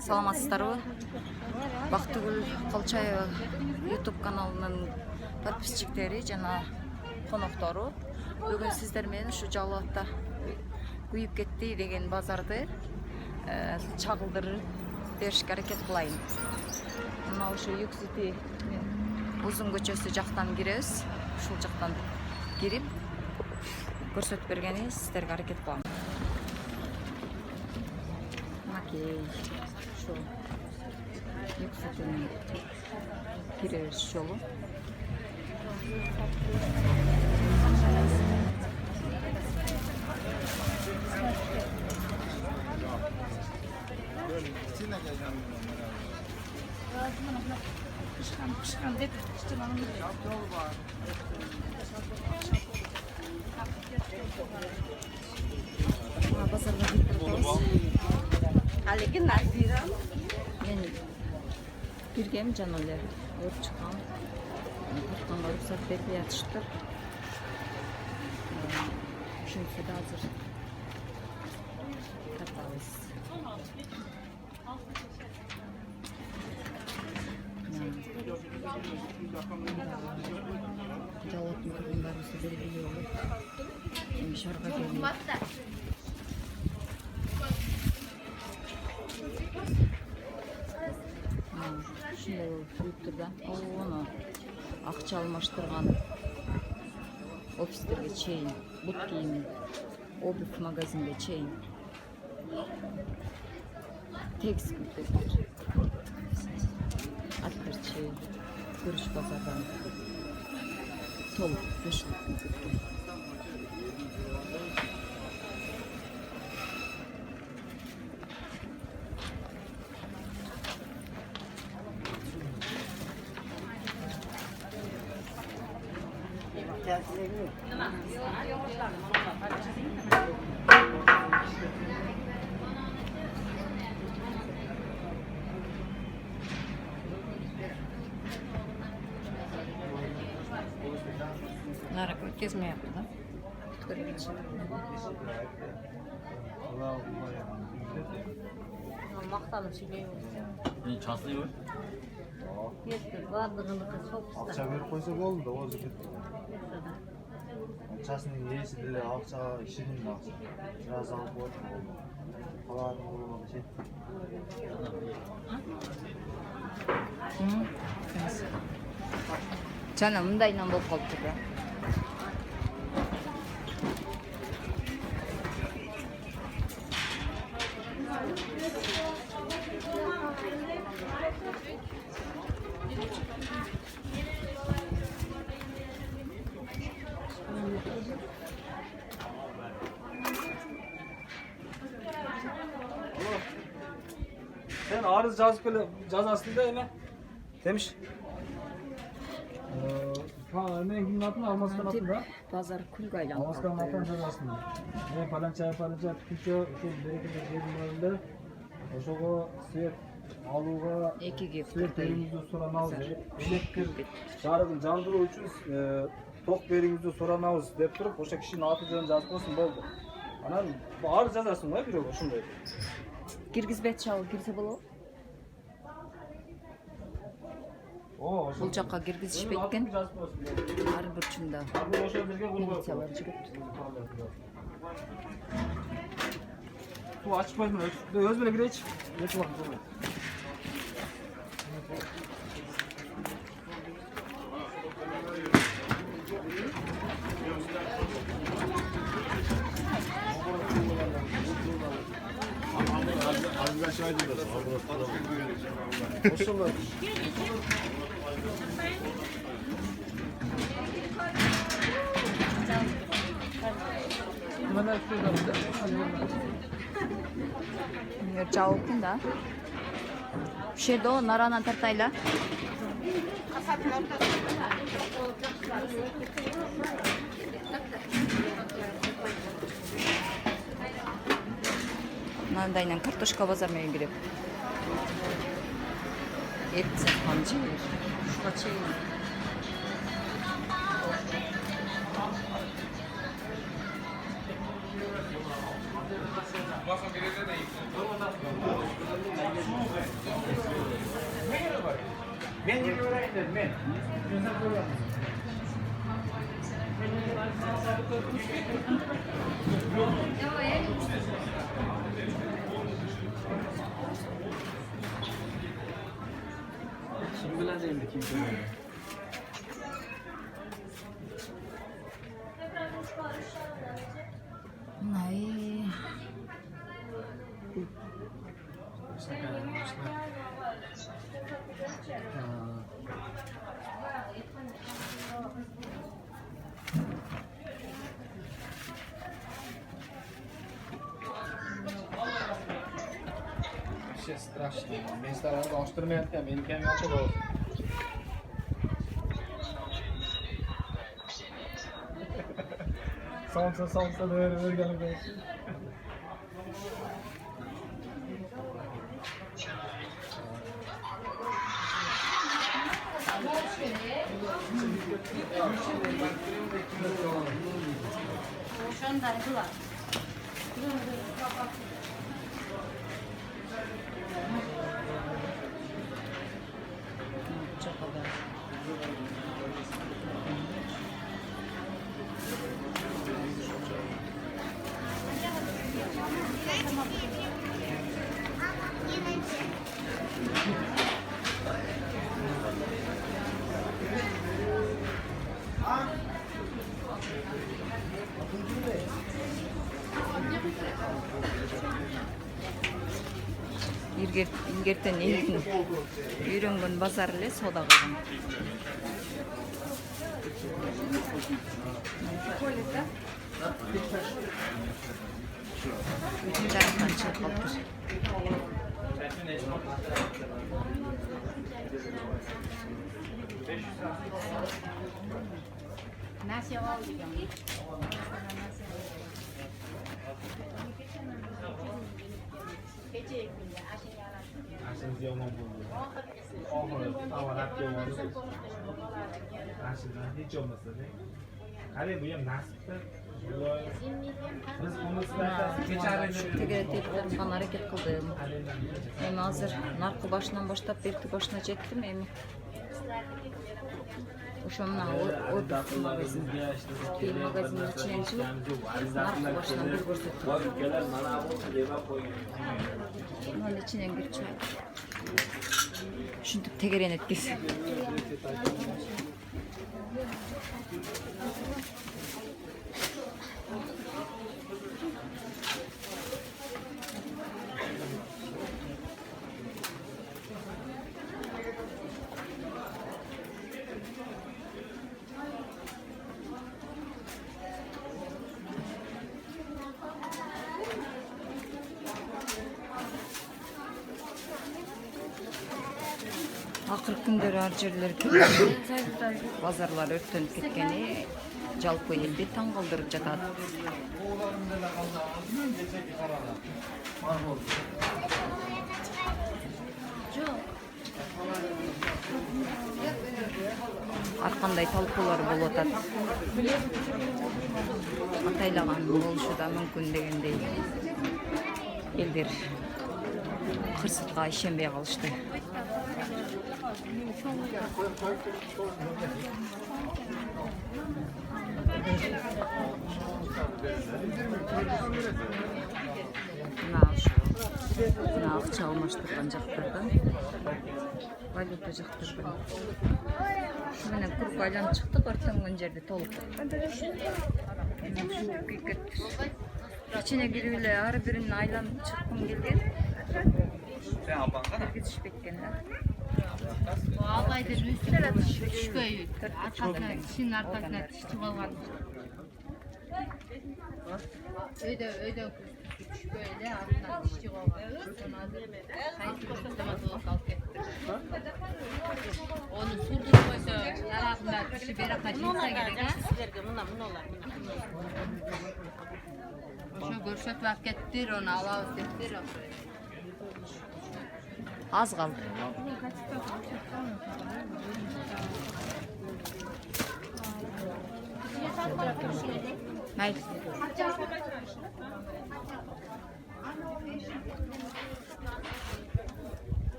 саламатсыздарбы? Бактыгүл Калчаева YouTube каналынын подписчиктери жана коноктору бүгүн сиздер менен ушу Жалал-Абадта күйүп кетти деген базарды чагылдырып беришке аракет кылайын. Мына ушу Юксити Узун көчөсү жактан киребиз. Ушул жактан кирип көрсөтүп бергени сиздерге аракет кылам. Окей. Şu Юкситинин киребиз жолу. Pişkan dedi. Bazarga кирип Haligi Nazira. мен киргем жана эле өрт чыккан. Тартканга уруксат бербей атышыптыр. Ушунусу да азыр тартабыз. Жалоаттын тургундарыбызды белгилүү болуп, шаарга келип ушундай туруптур да. Оны акча алмаштырган офистерге чейин, бут кийим, обувь магазинге чейин. Текс күтөтөр. Аттар чейин, көрүш базардан толук көчүлүп кеткен. Нарак кезме yaptı da. Maqtanıp söyleyeyim. Çaslıyor. Yetti. Bardığını soksa. Akça verip koysa oldu da o zıkıt. Çasının iyisi dili akça, işinin de akça. Biraz alıp oldu. Kalanın olmadı şey. Жана мындайынан болуп калыптыр да. Sen arız yazıp böyle yazasın değil mi? Demiş. Ne günün altında Almaskan altında. Bazar külgü aylanıp Almaskan altında yazasın. Ne palanca tüküçü şu berekete yerin önünde. Oşoğa suyet aluğa suyet berimizi soranağız. Elektrik şarabın jandırуу üçün tok berimizi soranağız dep turup oşa kişinin atı jönүн жазып койсун болду. Анан арыз жазасың го бирок ошондой. Киргизбет чабыл кирсе болобу? Бул жакка киргизишпейт экен. Ар бир чында милициялар жүрөт. Су ачып койдум, өз беле кирейчи. Эч убакыт болбойт. Ошолор. Mana şurada. Жабылыптын да. Ушул жерде о наранан тартайла. Мындайынан картошка базар менен киреп. Эт саткан жер. Ушуга чейин men. Sen koyalım. Kim bilen değil mi? Kim bilen? Ay. Вообще страшно. Men starlarni ochtirmayapti, meniki ham yoqib oldi. Salsa da o'rganib. Şundan kılar. Çok haber. Илгертен элдин үйрөнгөн базар эле соода кылган. Бүтүн жарыктан чыгып калыптыр. Nasıl oldu yani? Aslında yomon bo'ldi. Oxiri tavarab yomon. Aslında hiç olmasa-da. Qani bu ham nasibda. Biz buni Тегере телефон аракет кылдым. Эми азыр наркы башынан баштап берки башына жеттим эми. Ошо мына отдых магазин. Кийин магазиндин ичинен чыгып, наркы башынан бир көрсөттүм. Анын ичинен кирип чыгып. Ушинтип тегерен эткиз. Акыркы күндөрү ар жерлер базарлар өрттөнүп кеткени жалпы элди таң калтырып жатат. Ар кандай талкуулар болуп атат. Атайлаган болушу да мүмкүн дегендей. Элдер кырсытка ишенбей калышты. Мына акча алмаштырган жактардан валюта жактардан ушу менен куруп айланып чыктык, өрттөнгөн жерди толук ичине кирип эле ар бирин айланып чыккым келген. Киргизишпейт экен да. Ağlaydır üstüne düşköyü. Arkasına, kişinin arkasına düştü olan. Öde düşköyle arkasına düştü olan. Sayısı koştamaz o kalk etti. Onu surdurup koysa yarağında kişi beri kaçırsa gerek. Şu görüşet vakittir onu alavuz ettir. Az kaldı. Hayır.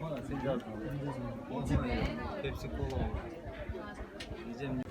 Bana sen yazma. Hepsi kola oldu. Diyeceğim.